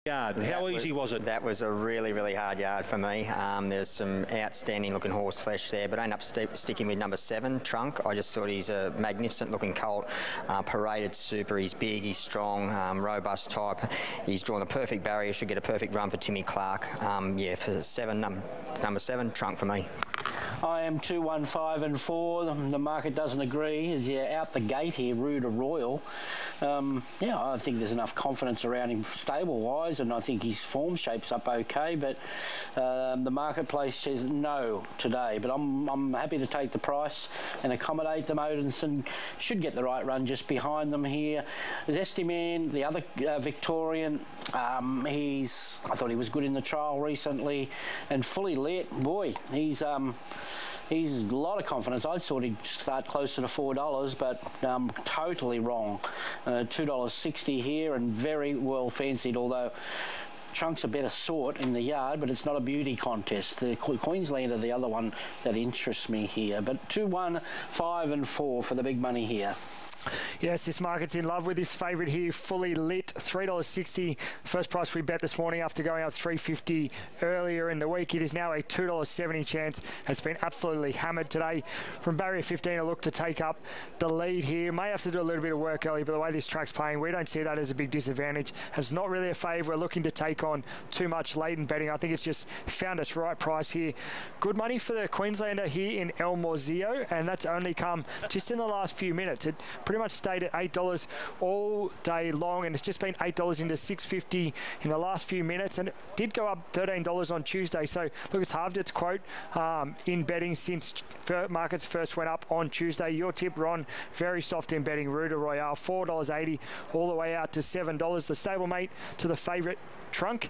Yard. How easy was it? That was a really, really hard yard for me. There's some outstanding looking horse flesh there, but I ended up sticking with number 7, Trunk. I just thought he's a magnificent looking colt, paraded super. He's big, he's strong, robust type. He's drawn a perfect barrier, should get a perfect run for Timmy Clark. Yeah, for number 7, Trunk for me. I am 2, 1, 5 and 4. The market doesn't agree. As you're out the gate here, Ruder Royal. Yeah, I think there's enough confidence around him stable-wise, and I think his form shapes up okay, but the marketplace says no today. But I'm happy to take the price and accommodate them. Odinson should get the right run just behind them here. Zestiman, the other Victorian, I thought he was good in the trial recently, and Fully Lit, boy, he's a lot of confidence. I thought he'd start closer to $4, but totally wrong. $2.60 here, and very well fancied, although Trunk's a better sort in the yard, but it's not a beauty contest. The Queenslander, the other one that interests me here. But 2, 1, 5 and 4 for the big money here. Yes, this market's in love with this favourite here, Fully Lit, $3.60. First price we bet this morning after going up $3.50 earlier in the week. It is now a $2.70 chance. Has been absolutely hammered today. From barrier 15, a look to take up the lead here. May have to do a little bit of work early, but the way this track's playing, we don't see that as a big disadvantage. It's not really a fave. We're looking to take on too much latent betting. I think it's just found its right price here. Good money for the Queenslander here in El Morzillo, and that's only come just in the last few minutes. It pretty much stayed at $8 all day long, and it's just been $8 into $6.50 in the last few minutes, and it did go up $13 on Tuesday. So look, it's halved its quote in betting since markets first went up on Tuesday. Your tip, Ron, very soft in betting. Ruder Royale, $4.80 all the way out to $7. The stablemate to the favourite, Trunk.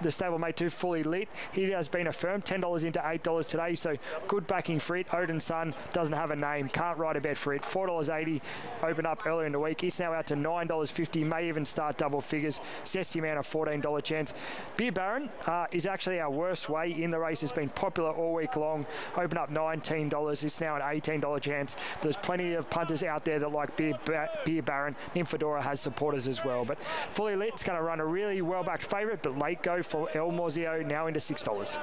The stablemate too, Fully Lit. He has been affirmed, $10 into $8 today, so good backing for it. Odin's Son doesn't have a name, can't write a bet for it. $4.80, open up earlier in the week. It's now out to $9.50, may even start double figures. Zesty Man, a $14 chance. Beer Baron is actually our worst way in the race. It's been popular all week long. Open up $19, it's now an $18 chance. There's plenty of punters out there that like Beer Baron. Nymphadora has supporters as well, but Fully Lit's going to run a really well-backed favourite, but late go for El Morzillo, now into $6.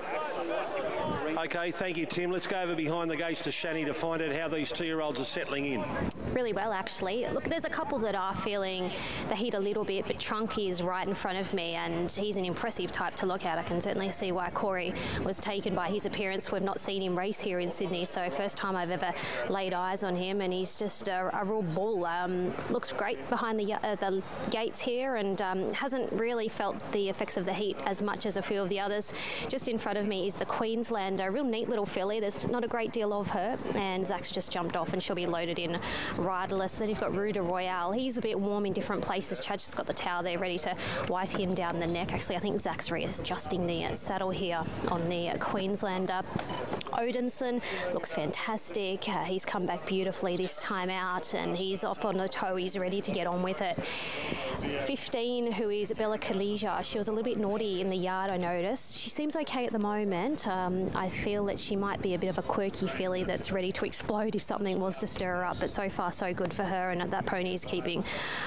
Okay, thank you, Tim. Let's go over behind the gates to Shani to find out how these 2-year-olds are settling in. Really well, actually. Look, there's a couple that are feeling the heat a little bit, but Trunk is right in front of me, and he's an impressive type to look at. I can certainly see why Corey was taken by his appearance. We've not seen him race here in Sydney, so first time I've ever laid eyes on him, and he's just a real bull. Looks great behind the gates here, and hasn't really felt the effects of the heat as much as a few of the others. Just in front of me is the Queenslander, a real neat little filly. There's not a great deal of her, and Zach's just jumped off and she'll be loaded in riderless. Then you've got Ruder Royale. He's a bit warm in different places. Chad's just got the towel there ready to wipe him down the neck. Actually, I think Zach's readjusting the saddle here on the Queenslander. Odinson looks fantastic. He's come back beautifully this time out, and he's up on the toe. He's ready to get on with it. 15, who is Bella Kalija. She was a little bit naughty in the yard, I noticed. She seems okay at the moment. I feel that she might be a bit of a quirky filly that's ready to explode if something was to stir her up, but so far so good for her, and that pony is keeping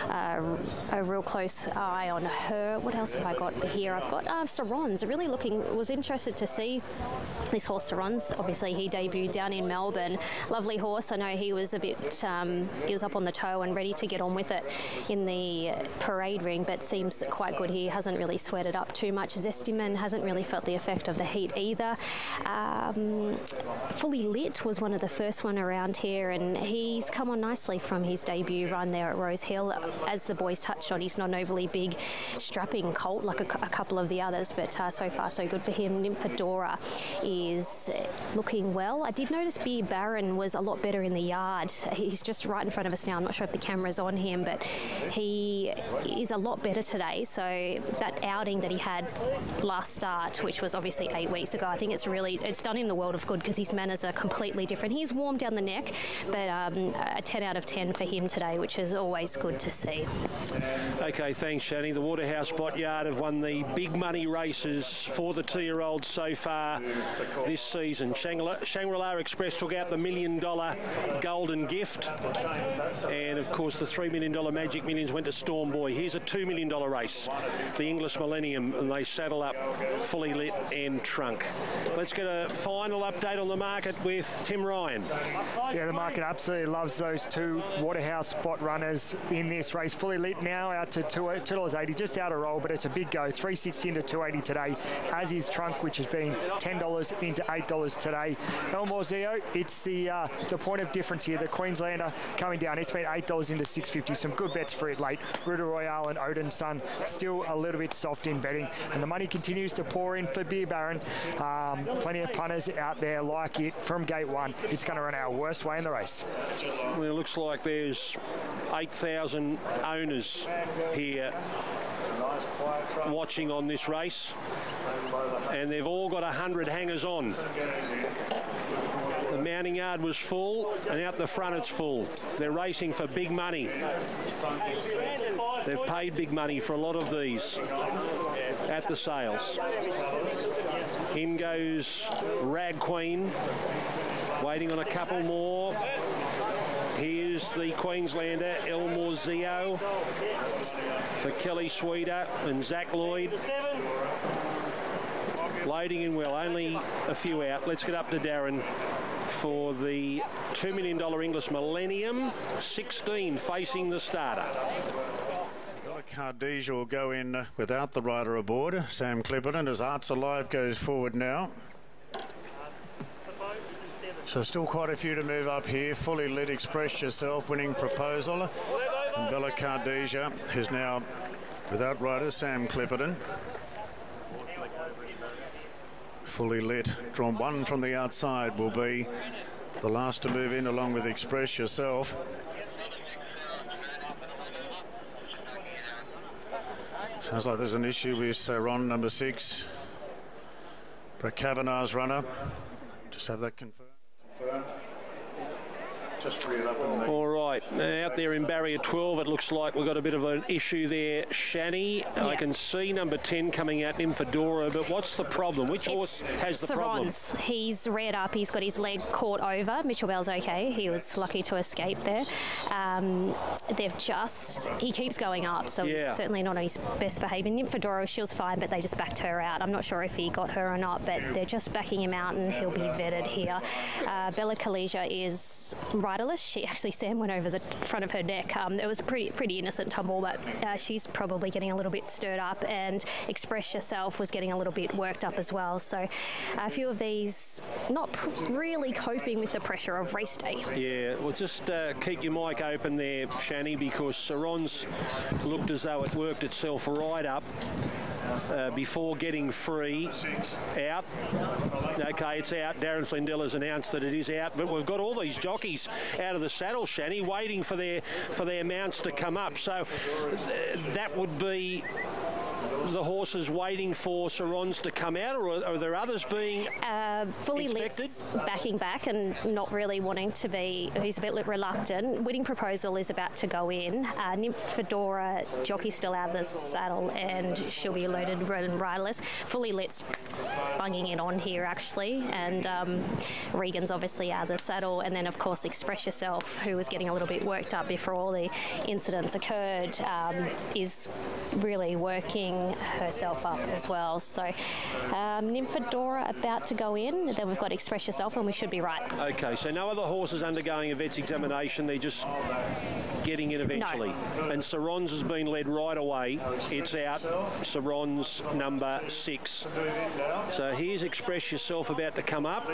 a real close eye on her. What else have I got here? I've got Sarons. Really was interested to see this horse Sarons. Obviously he debuted down in Melbourne. Lovely horse. I know he was a bit, he was up on the toe and ready to get on with it in the parade ring, but seems quite good. He hasn't really sweated up too much. Zestiman hasn't really felt the effect of the heat either. Fully Lit was one of the first one around here, and he's come on nicely from his debut run there at Rose Hill. As the boys touched on, he's not an overly big strapping colt like a couple of the others, but so far so good for him. Nymphadora is looking well. I did notice Beer Baron was a lot better in the yard. He's just right in front of us now. I'm not sure if the camera's on him, but he is a lot better today. So that outing that he had last start, which was obviously 8 weeks ago, I think it's done him the world of good, because his manners are completely different. He's warm down the neck, but a 10 out of 10 for him today, which is always good to see. Okay, thanks, Shani. The Waterhouse Botyard have won the big money races for the 2-year-olds so far this season. Shangri-La Express took out the $1 million golden gift, and of course the $3 million Magic Millions went to Storm boy. Here's a $2 million race, the English Millennium, and they saddle up fully lit and trunk. Let's get a final update on the market with Tim Ryan. Yeah, the market absolutely loves those two Waterhouse spot runners in this race. Fully lit now out to $2.80, just out of roll, but it's a big go. $3.60 into $2.80 today, as is trunk, which has been $10 into $8 today. Elmore Zio, it's the point of difference here. The Queenslander coming down. It's been $8 into $6.50. Some good bets for it late. Ruta Royale and Odin Sun still a little bit soft in betting, and the money continues to pour in for Beer Baron. Plenty of punters out there like it from gate one. It's going to run our worst way in the race. Well, it looks like there's 8,000 owners here watching on this race, and they've all got 100 hangers on. The mounting yard was full, and out the front it's full. They're racing for big money. They've paid big money for a lot of these at the sales. In goes Rag Queen, waiting on a couple more. Here's the Queenslander, Elmore Zio, for Kelly Sweeter and Zach Lloyd. Loading in well, only a few out. Let's get up to Darren for the $2 million English Millennium, 16 facing the starter. Khadija will go in without the rider aboard, Sam Clipperton, as Arts Alive goes forward now. So still quite a few to move up here. Fully lit, Express Yourself, winning Proposal. And Bella Khadija, who's now without rider, Sam Clipperton. Fully lit, drawn one from the outside, will be the last to move in, along with Express Yourself. Sounds like there's an issue with Ron, number 6. Brett Kavanagh's runner. Just have that confirmed. Just read up in the... All right, out there in barrier 12, it looks like we've got a bit of an issue there, Shani. Yeah. I can see number 10 coming out in Fedora, but what's the problem? Which horse has the problem? He's reared up. He's got his leg caught over. Mitchell Bell's okay. He was lucky to escape there. He keeps going up, so he's certainly not on his best behaviour. Nymphadora, she was fine, but they just backed her out. I'm not sure if he got her or not, but they're just backing him out, and he'll be vetted here. Bella Khadija is riderless. Sam went over the front of her neck. It was a pretty innocent tumble, but she's probably getting a little bit stirred up, and Express Yourself was getting a little bit worked up as well. So a few of these not really coping with the pressure of race day. Yeah, well, just keep your mic open there, Shani, because Saron's looked as though it worked itself right up before getting free. Out. Okay, it's out. Darren Flindell has announced that it is out, but we've got all these jockeys out of the saddle, Shani, waiting for their mounts to come up. So that would be the horses waiting for Sarons to come out, or are there others being fully lit's backing back and not really wanting to be? He's a bit reluctant. Winning Proposal is about to go in. Nymphadora, jockey still out of the saddle, and she'll be loaded and riderless. Fully lit's bunging it on here actually, and Regan's obviously out of the saddle, and then of course Express Yourself, who was getting a little bit worked up before all the incidents occurred, is really working herself up as well. So Nymphadora about to go in, then we've got Express Yourself, and we should be right. Okay, so no other horses undergoing a vet's examination, they're just getting it eventually. No. And Sarons has been led right away. It's out. Sarons number 6. So here's Express Yourself about to come up,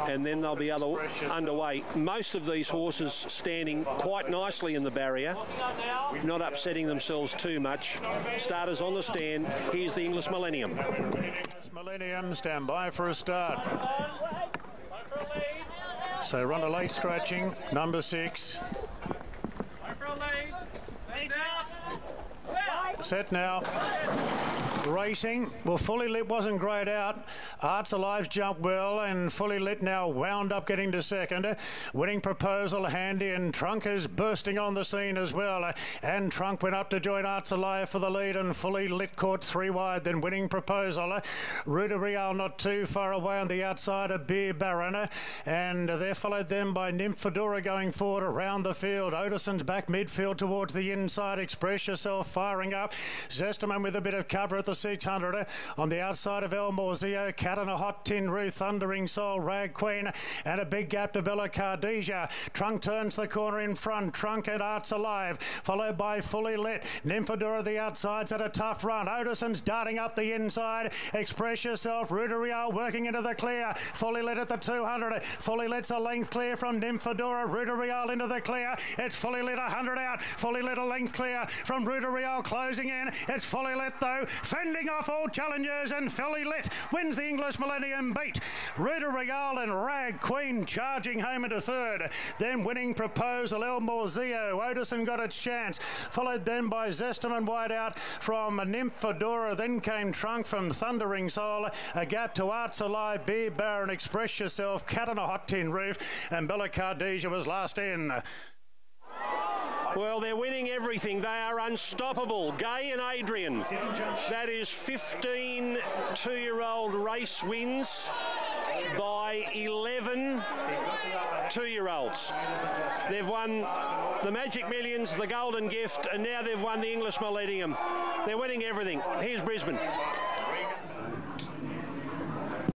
and then there'll be other underway. Most of these horses standing quite nicely in the barrier, not upsetting themselves too much. Starters on the stand. Here's the English Millennium. Millennium, stand by for a start. So run a late scratching, number 6. set now. Racing. Well, Fully Lit wasn't great out. Arts Alive's jumped well, and Fully Lit now wound up getting to second. Winning Proposal handy, and Trunk is bursting on the scene as well. And Trunk went up to join Arts Alive for the lead, and Fully Lit caught 3 wide, then Winning Proposal. Ruda Real not too far away on the outside of Beer Baron, and they're followed then by Nymphadora going forward around the field. Otison's back midfield towards the inside. Express Yourself firing up. Zesterman with a bit of cover at the 600 on the outside of El Morzio. Cat and a Hot Tin Roof, Thundering Soul, Rag Queen, and a big gap to Bella Cardesia. Trunk turns the corner in front. Trunk and Arts Alive, followed by Fully Lit. Nymphadora the outside's at a tough run. Otison's darting up the inside. Express Yourself, Ruda Real working into the clear. Fully Lit at the 200. Fully Lit's a length clear from Nymphadora. Ruda Real into the clear. It's Fully Lit 100 out. Fully Lit a length clear from Ruda Real closing in. It's Fully Lit though, fending off all challengers, and Fully Lit wins the English Millennium beat. Ruda Real and Rag Queen charging home into third. Then Winning Proposal, El Morzio. Otison got its chance, followed then by Zesterman wide out from Nymphadora. Then came Trunk from Thundering Soul. A gap to Arts Alive, Beer Baron, Express Yourself, Cat on a Hot Tin Roof, and Bella Cardesia was last in. Well, they're winning everything. They are unstoppable. Gay and Adrian. That is 15 two-year-old race wins by 11 two-year-olds. They've won the Magic Millions, the Golden Gift, and now they've won the English Millennium. They're winning everything. Here's Brisbane.